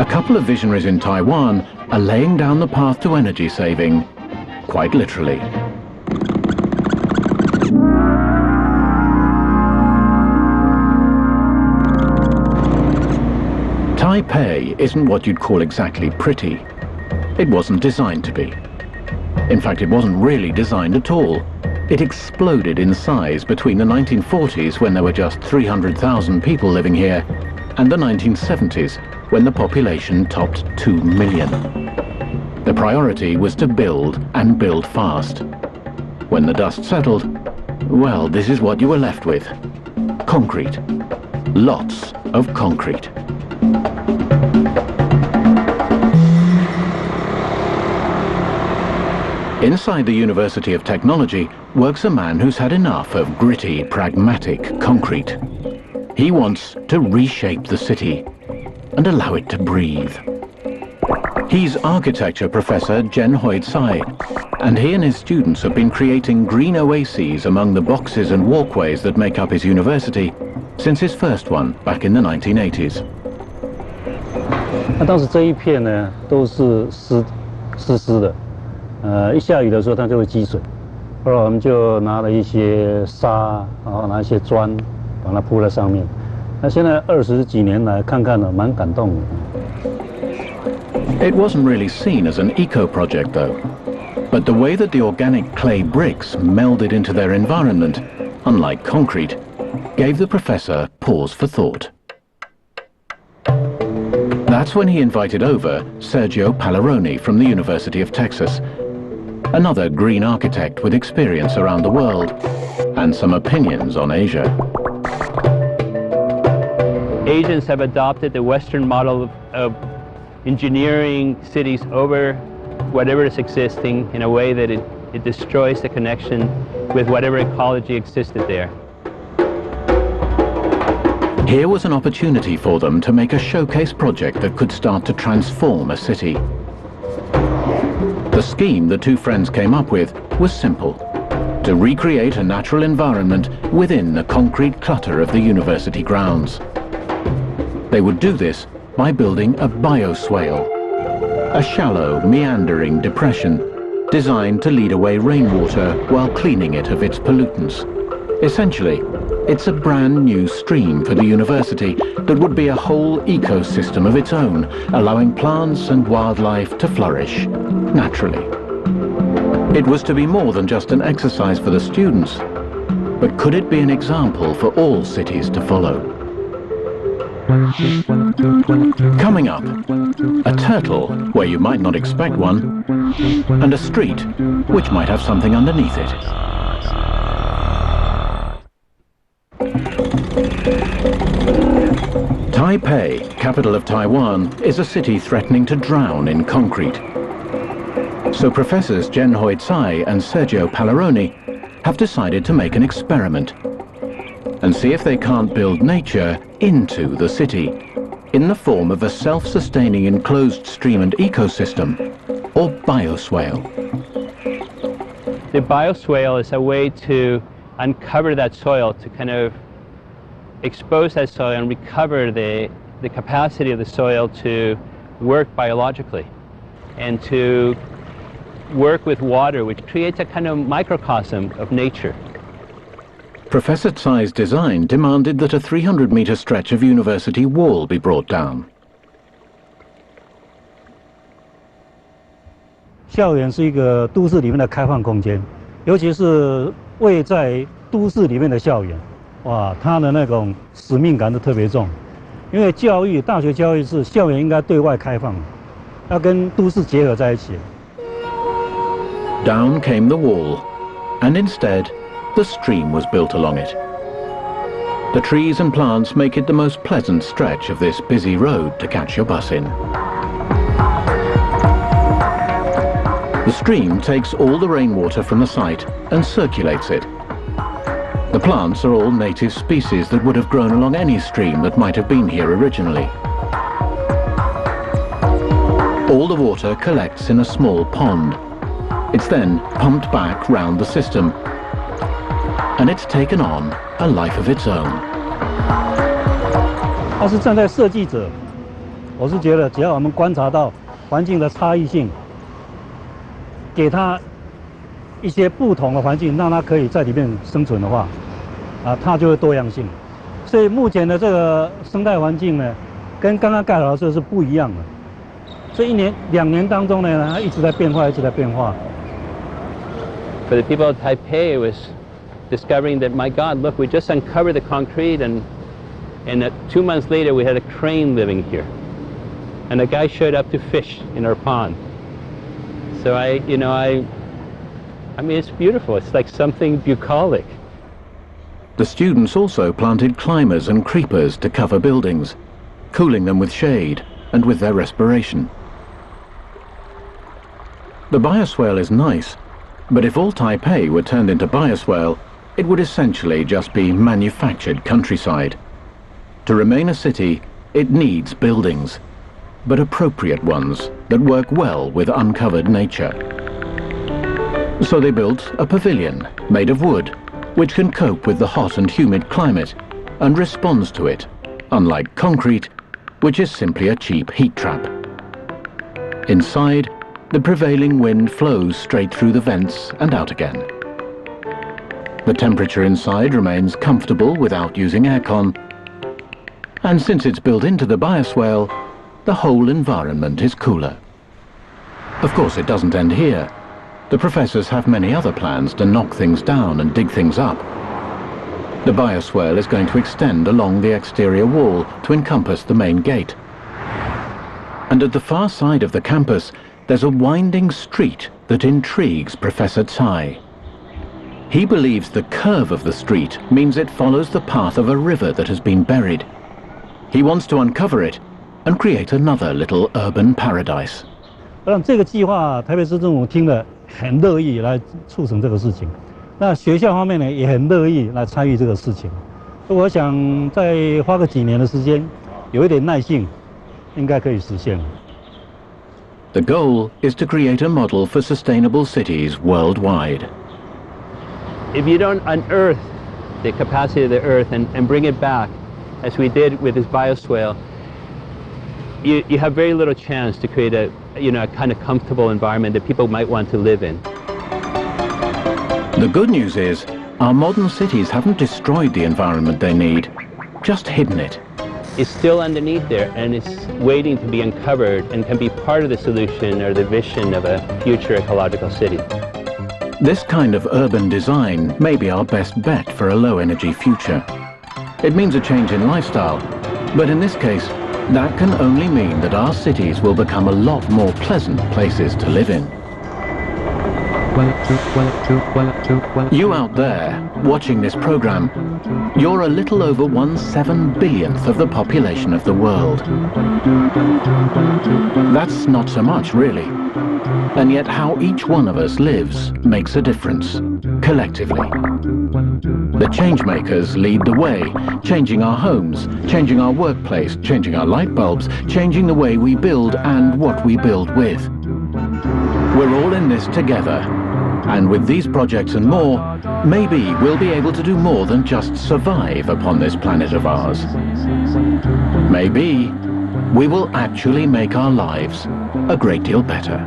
A couple of visionaries in Taiwan are laying down the path to energy saving, quite literally. Taipei isn't what you'd call exactly pretty. It wasn't designed to be. In fact, it wasn't really designed at all. It exploded in size between the 1940s, when there were just 300,000 people living here, and the 1970s, when the population topped 2 million. The priority was to build, and build fast. When the dust settled, well, this is what you were left with. Concrete. Lots of concrete. Inside the University of Technology works a man who's had enough of gritty, pragmatic concrete. He wants to reshape the city and allow it to breathe. He's architecture professor Jen-Hui Tsai, and he and his students have been creating green oases among the boxes and walkways that make up his university since his first one back in the 1980s. 那当时这一片呢都是湿的，一下雨的时候它就会积水，后来我们就拿了一些沙，然后拿一些砖，把它铺在上面。那现在20几年来看看呢，蛮感动的。It wasn't really seen as an eco-project though, but the way that the organic clay bricks melded into their environment, unlike concrete, gave the professor pause for thought. That's when he invited over Sergio Palaroni from the University of Texas, another green architect with experience around the world and some opinions on Asia. Asians have adopted the Western model of engineering cities over whatever is existing in a way that it destroys the connection with whatever ecology existed there. Here was an opportunity for them to make a showcase project that could start to transform a city. The scheme the two friends came up with was simple: to recreate a natural environment within the concrete clutter of the university grounds. They would do this by building a bioswale, a shallow, meandering depression designed to lead away rainwater while cleaning it of its pollutants. Essentially, it's a brand new stream for the university that would be a whole ecosystem of its own, allowing plants and wildlife to flourish naturally. It was to be more than just an exercise for the students, but could it be an example for all cities to follow? Coming up, a turtle where you might not expect one, and a street which might have something underneath it. Taipei, capital of Taiwan, is a city threatening to drown in concrete. So Professors Jen-Hui Tsai and Sergio Palaroni have decided to make an experiment and see if they can't build nature into the city in the form of a self-sustaining enclosed stream and ecosystem, or bioswale. The bioswale is a way to uncover that soil, to kind of expose that soil and recover the capacity of the soil to work biologically and to work with water, which creates a kind of microcosm of nature. Professor Tsai's design demanded that a 300-meter stretch of university wall be brought down. 校园是一个都市里面的开放空间，尤其是位在都市里面的校园，哇，它的那种使命感都特别重。因为教育，大学教育是校园应该对外开放，要跟都市结合在一起。Down came the wall, and instead, the stream was built along it. The trees and plants make it the most pleasant stretch of this busy road to catch your bus in. The stream takes all the rainwater from the site and circulates it. The plants are all native species that would have grown along any stream that might have been here originally. All the water collects in a small pond. It's then pumped back round the system, and it's taken on a life of its own. 他是站在设计者，我是觉得只要我们观察到环境的差异性，给它一些不同的环境，让它可以在里面生存的话，它就会多样性。所以目前的这个生态环境呢，跟刚刚盖好的时候是不一样的。这1年、2年当中呢，它一直在变化，一直在变化。For the people of Taipei, it was discovering that, my God, look, we just uncovered the concrete, and 2 months later we had a crane living here, and a guy showed up to fish in our pond. So I mean, it's beautiful. It's like something bucolic. The students also planted climbers and creepers to cover buildings, cooling them with shade and with their respiration. The bioswale is nice, but if all Taipei were turned into bioswale, it would essentially just be manufactured countryside. To remain a city, it needs buildings, but appropriate ones that work well with uncovered nature. So they built a pavilion made of wood, which can cope with the hot and humid climate and responds to it, unlike concrete, which is simply a cheap heat trap. Inside, the prevailing wind flows straight through the vents and out again. The temperature inside remains comfortable without using aircon, and since it's built into the bioswale, the whole environment is cooler. Of course, it doesn't end here. The professors have many other plans to knock things down and dig things up. The bioswale is going to extend along the exterior wall to encompass the main gate. And at the far side of the campus, there's a winding street that intrigues Professor Tsai. He believes the curve of the street means it follows the path of a river that has been buried. He wants to uncover it and create another little urban paradise. 这个计划，台北市政府听了很乐意来促成这个事情。那学校方面呢，也很乐意来参与这个事情。我想再花个几年的时间，有一点耐性，应该可以实现。The goal is to create a model for sustainable cities worldwide. If you don't unearth the capacity of the earth and bring it back, as we did with this bioswale, you have very little chance to create a kind of comfortable environment that people might want to live in. The good news is, our modern cities haven't destroyed the environment they need, just hidden it. It's still underneath there, and it's waiting to be uncovered and can be part of the solution or the vision of a future ecological city. This kind of urban design may be our best bet for a low-energy future. It means a change in lifestyle, but in this case, that can only mean that our cities will become a lot more pleasant places to live in. You out there, watching this program, you're a little over 1/7 billionth of the population of the world. That's not so much, really. And yet how each one of us lives makes a difference, collectively. The changemakers lead the way, changing our homes, changing our workplace, changing our light bulbs, changing the way we build and what we build with. We're all in this together. And with these projects and more, maybe we'll be able to do more than just survive upon this planet of ours. Maybe we will actually make our lives a great deal better.